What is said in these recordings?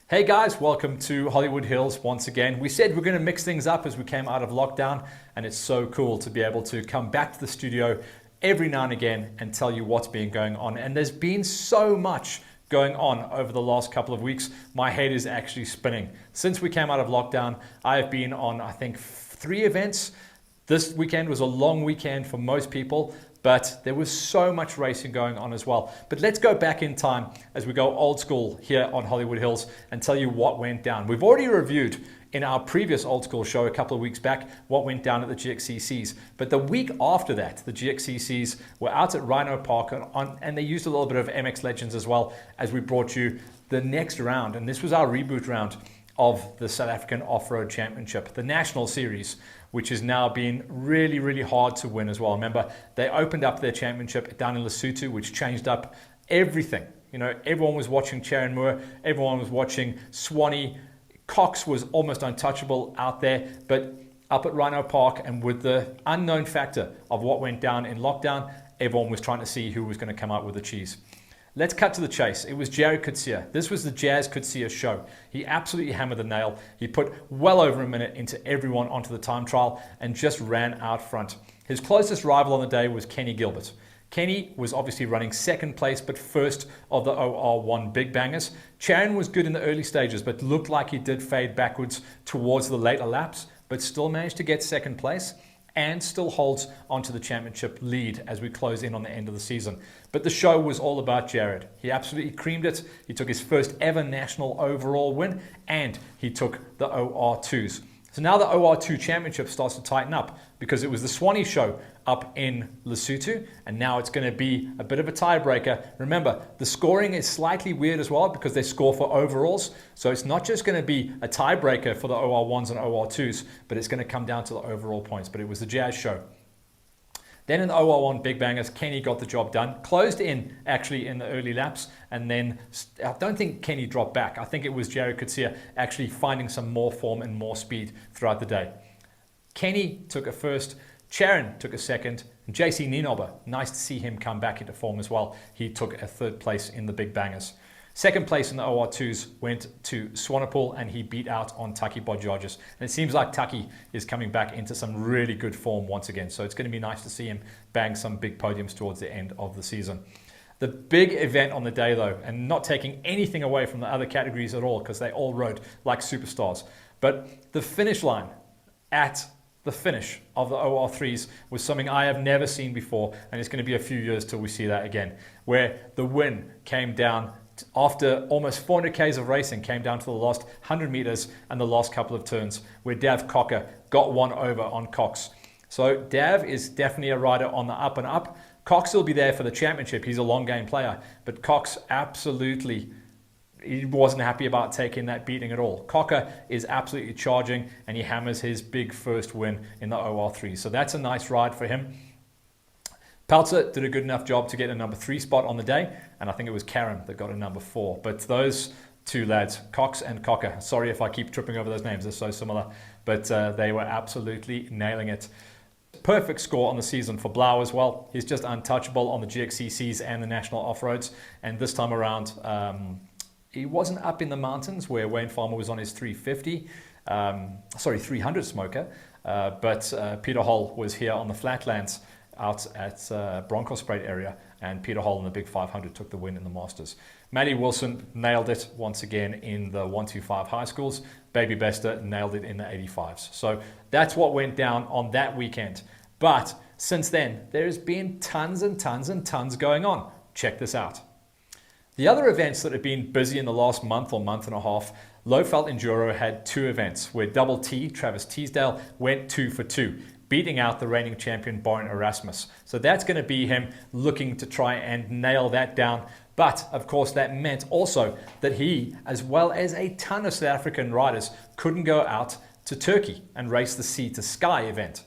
Hey guys, welcome to Hollywood Hills once again. We said we're going to mix things up as we came out of lockdown, and it's so cool to be able to come back to the studio every now and again and tell you what's been going on. And there's been so much going on over the last couple of weeks. My head is actually spinning. Since we came out of lockdown, I have been on, I think, 3 events. This weekend was a long weekend for most people, but there was so much racing going on as well. But let's go back in time as we go old school here on Hollywood Hills and tell you what went down. We've already reviewed in our previous old school show a couple of weeks back what went down at the GXCCs. But the week after that, the GXCCs were out at Rhino Park and they used a little bit of MX Legends as well as we brought you the next round. And this was our reboot round of the South African Off-Road Championship, the National Series, which has now been really, really hard to win as well. Remember, they opened up their championship down in Lesotho, which changed up everything. You know, everyone was watching Charon Moore, everyone was watching Swanee. Cox was almost untouchable out there, but up at Rhino Park, and with the unknown factor of what went down in lockdown, everyone was trying to see who was going to come out with the cheese. Let's cut to the chase. It was Jared Coetzee. This was the Jazz Coetzee show. He absolutely hammered the nail. He put well over a minute into everyone onto the time trial and just ran out front. His closest rival on the day was Kenny Gilbert. Kenny was obviously running second place, but first of the OR1 Big Bangers. Charon was good in the early stages, but looked like he did fade backwards towards the later laps, but still managed to get second place and still holds onto the championship lead as we close in on the end of the season. But the show was all about Jared. He absolutely creamed it. He took his first ever national overall win, and he took the OR2s. So now the OR2 championship starts to tighten up because it was the Swanee show up in Lesotho, and now it's going to be a bit of a tiebreaker. Remember, the scoring is slightly weird as well because they score for overalls. So it's not just going to be a tiebreaker for the OR1s and OR2s, but it's going to come down to the overall points. But it was the Jazz show. Then in the OR1 Big Bangers, Kenny got the job done. Closed in, actually, in the early laps. And then I don't think Kenny dropped back. I think it was Jared Coetzee actually finding some more form and more speed throughout the day. Kenny took a first. Charon took a second. And JC Nienober, nice to see him come back into form as well. He took a third place in the Big Bangers. Second place in the OR2s went to Swanepoel, and he beat out on Taki Bodjodges. And it seems like Taki is coming back into some really good form once again. So it's going to be nice to see him bang some big podiums towards the end of the season. The big event on the day, though, and not taking anything away from the other categories at all because they all rode like superstars, but the finish line at the finish of the OR3s was something I have never seen before, and it's going to be a few years till we see that again, where the win came down after almost 400 Ks of racing, came down to the last 100 meters and the last couple of turns, where Dav Cocker got one over on Cox. So Dav is definitely a rider on the up and up. Cox will be there for the championship. He's a long game player, but Cox absolutely, he wasn't happy about taking that beating at all. Cocker is absolutely charging, and he hammers his big first win in the OR3. So that's a nice ride for him. Peltzer did a good enough job to get a number 3 spot on the day, and I think it was Karen that got a number 4. But those two lads, Cox and Cocker, sorry if I keep tripping over those names, they're so similar, but they were absolutely nailing it. Perfect score on the season for Blau as well. He's just untouchable on the GXCCs and the National Offroads, and this time around he wasn't up in the mountains where Wayne Farmer was on his 300 smoker, but Peter Hall was here on the flatlands out at Bronkhorstspruit area, and Peter Hall in the Big 500 took the win in the Masters. Matty Wilson nailed it once again in the 125 high schools. Baby Bester nailed it in the 85s. So that's what went down on that weekend. But since then, there's been tons and tons and tons going on. Check this out. The other events that have been busy in the last month or month and a half, Lowveldts Enduro had 2 events where Double T, Travis Teasdale, went 2 for 2. Beating out the reigning champion, Borin Erasmus. So that's going to be him looking to try and nail that down. But, of course, that meant also that he, as well as a ton of South African riders, couldn't go out to Turkey and race the Sea to Sky event.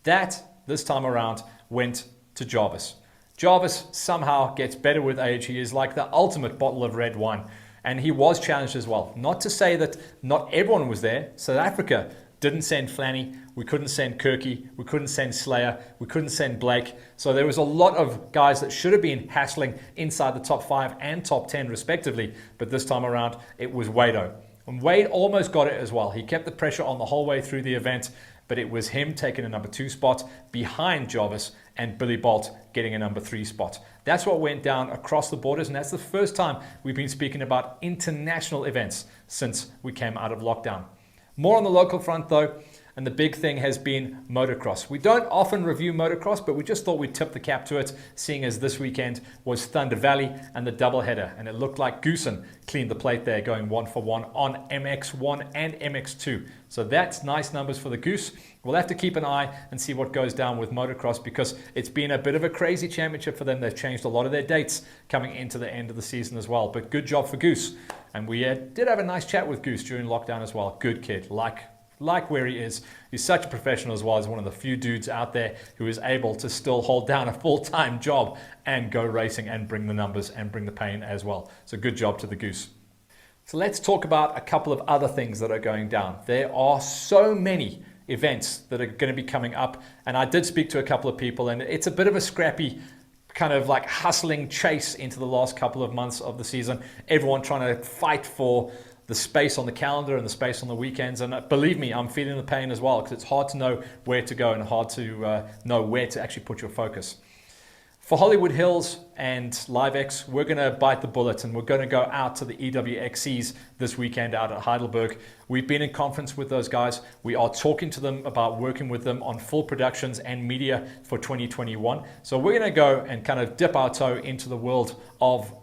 That, this time around, went to Jarvis. Jarvis somehow gets better with age. He is like the ultimate bottle of red wine. And he was challenged as well. Not to say that not everyone was there. South Africa Didn't send Flanny, we couldn't send Kirky, we couldn't send Slayer, we couldn't send Blake. So there was a lot of guys that should have been hassling inside the top 5 and top 10 respectively, but this time around it was Wado. And Wade almost got it as well. He kept the pressure on the whole way through the event, but it was him taking a number 2 spot behind Jarvis and Billy Bolt getting a number 3 spot. That's what went down across the borders, and that's the first time we've been speaking about international events since we came out of lockdown. More on the local front though, and the big thing has been motocross. We don't often review motocross, but we just thought we'd tip the cap to it, seeing as this weekend was Thunder Valley and the doubleheader, and it looked like Goosen cleaned the plate there, going 1 for 1 on MX1 and MX2. So that's nice numbers for the Goose. We'll have to keep an eye and see what goes down with motocross, because it's been a bit of a crazy championship for them. They've changed a lot of their dates coming into the end of the season as well, but good job for Goose. And we did have a nice chat with Goose during lockdown as well. Good kid, like where he is. He's such a professional as well. He's one of the few dudes out there who is able to still hold down a full-time job and go racing and bring the numbers and bring the pain as well. So good job to the Goose. So let's talk about a couple of other things that are going down. There are so many events that are going to be coming up, and I did speak to a couple of people, and it's a bit of a scrappy kind of like hustling chase into the last couple of months of the season. Everyone trying to fight for the space on the calendar and the space on the weekends. And believe me, I'm feeling the pain as well, because it's hard to know where to go and hard to know where to actually put your focus. For Hollywood Hills and LiveX, we're going to bite the bullet and we're going to go out to the EWXCs this weekend out at Heidelberg. We've been in conference with those guys. We are talking to them about working with them on full productions and media for 2021. So we're going to go and kind of dip our toe into the world of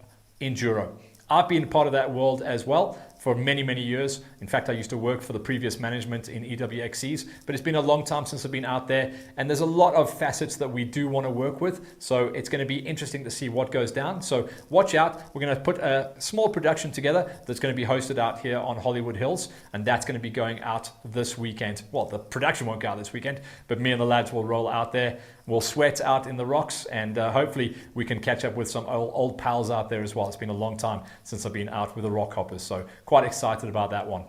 Enduro. I've been part of that world as well for many, many years. In fact, I used to work for the previous management in EWXCs, but it's been a long time since I've been out there, and there's a lot of facets that we do want to work with, so it's going to be interesting to see what goes down. So watch out. We're going to put a small production together that's going to be hosted out here on Hollywood Hills, and that's going to be going out this weekend. Well, the production won't go out this weekend, but me and the lads will roll out there. We'll sweat out in the rocks, and hopefully we can catch up with some old pals out there as well. It's been a long time since I've been out with the rock hoppers, so quite excited about that one.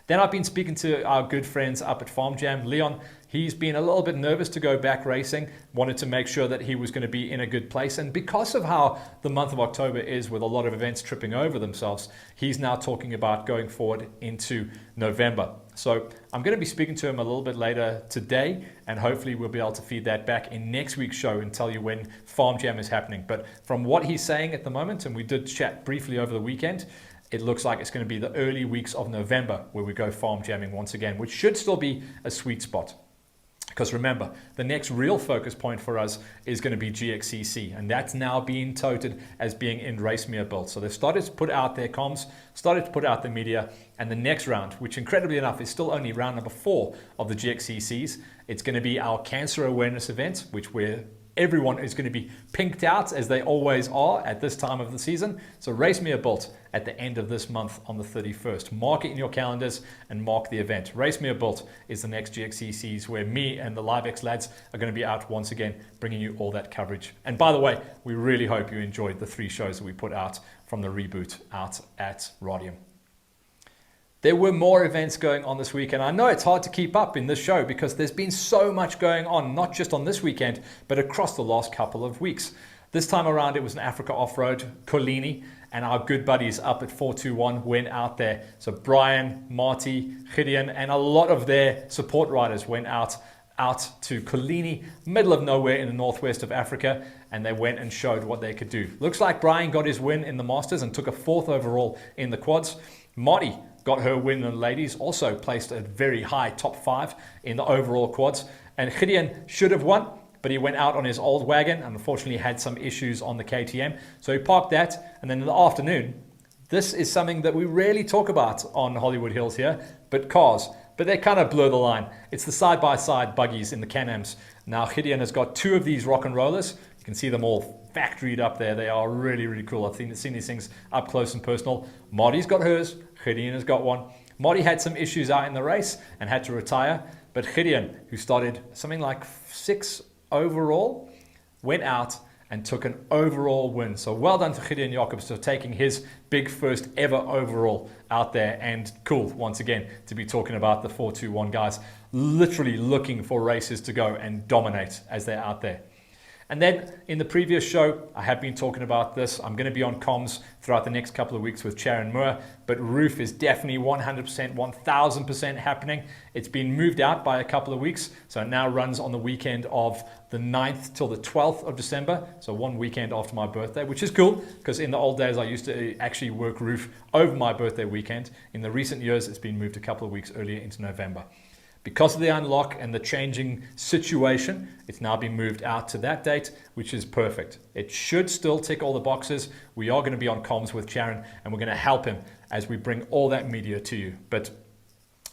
Then I've been speaking to our good friends up at Farm Jam. Leon, he's been a little bit nervous to go back racing, wanted to make sure that he was going to be in a good place. And because of how the month of October is, with a lot of events tripping over themselves, he's now talking about going forward into November. So I'm going to be speaking to him a little bit later today, and hopefully we'll be able to feed that back in next week's show and tell you when Farm Jam is happening. But from what he's saying at the moment, and we did chat briefly over the weekend, it looks like it's going to be the early weeks of November where we go farm jamming once again, which should still be a sweet spot. Because remember, the next real focus point for us is going to be GXCC, and that's now being touted as being in Racemere-built. So they've started to put out their comms, started to put out the media, and the next round, which incredibly enough is still only round number 4 of the GXCCs, it's going to be our cancer awareness event, which everyone is going to be pinked out, as they always are at this time of the season. So Racemere-built at the end of this month on the 31st. Mark it in your calendars and mark the event. Racemere-built is the next GXCCs, where me and the LiveX lads are going to be out once again, bringing you all that coverage. And by the way, we really hope you enjoyed the 3 shows that we put out from the reboot out at Rodium. There were more events going on this week, and I know it's hard to keep up in this show because there's been so much going on, not just on this weekend, but across the last couple of weeks. This time around, it was an Africa Off-Road, Colini, and our good buddies up at 421 went out there. So Brian, Marty, Gideon, and a lot of their support riders went out to Colini, middle of nowhere in the northwest of Africa, and they went and showed what they could do. Looks like Brian got his win in the Masters and took a 4th overall in the quads. Marty got her win in the ladies, also placed a very high top 5 in the overall quads. And Gideon should have won, but he went out on his old wagon and unfortunately had some issues on the KTM. So he parked that, and then in the afternoon, this is something that we rarely talk about on Hollywood Hills here, but cars. But they kind of blur the line. It's the side-by-side buggies in the Can-Ams. Now Gideon has got 2 of these rock and rollers. You can see them all factoried up there. They are really, really cool. I've seen these things up close and personal. Marty's got hers. Gideon has got one. Marty had some issues out in the race and had to retire. But Gideon, who started something like 6 overall, went out and took an overall win. So well done to Gideon Jacobs for taking his big first ever overall out there. And cool, once again, to be talking about the 421 guys literally looking for races to go and dominate as they're out there. And then in the previous show, I have been talking about this. I'm going to be on comms throughout the next couple of weeks with Sharon Moore, but Roof is definitely 100%, 1000% happening. It's been moved out by a couple of weeks, so it now runs on the weekend of the 9th till the 12th of December, so one weekend after my birthday, which is cool, because in the old days I used to actually work Roof over my birthday weekend. In the recent years, it's been moved a couple of weeks earlier into November. Because of the unlock and the changing situation, it's now been moved out to that date, which is perfect. It should still tick all the boxes. We are going to be on comms with Sharon, and we're going to help him as we bring all that media to you. But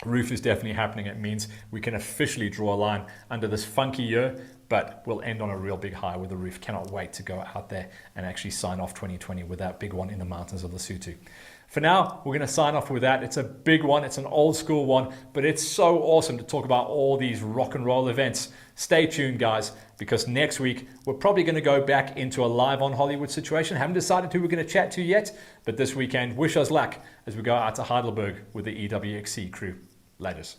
Roof is definitely happening. It means we can officially draw a line under this funky year, but we'll end on a real big high with the Roof. Cannot wait to go out there and actually sign off 2020 with that big one in the mountains of Lesotho. For now, we're going to sign off with that. It's a big one. It's an old school one, but it's so awesome to talk about all these rock and roll events. Stay tuned, guys, because next week we're probably going to go back into a live on Hollywood situation. Haven't decided who we're going to chat to yet, but this weekend, wish us luck as we go out to Heidelberg with the EWXC crew. Laters.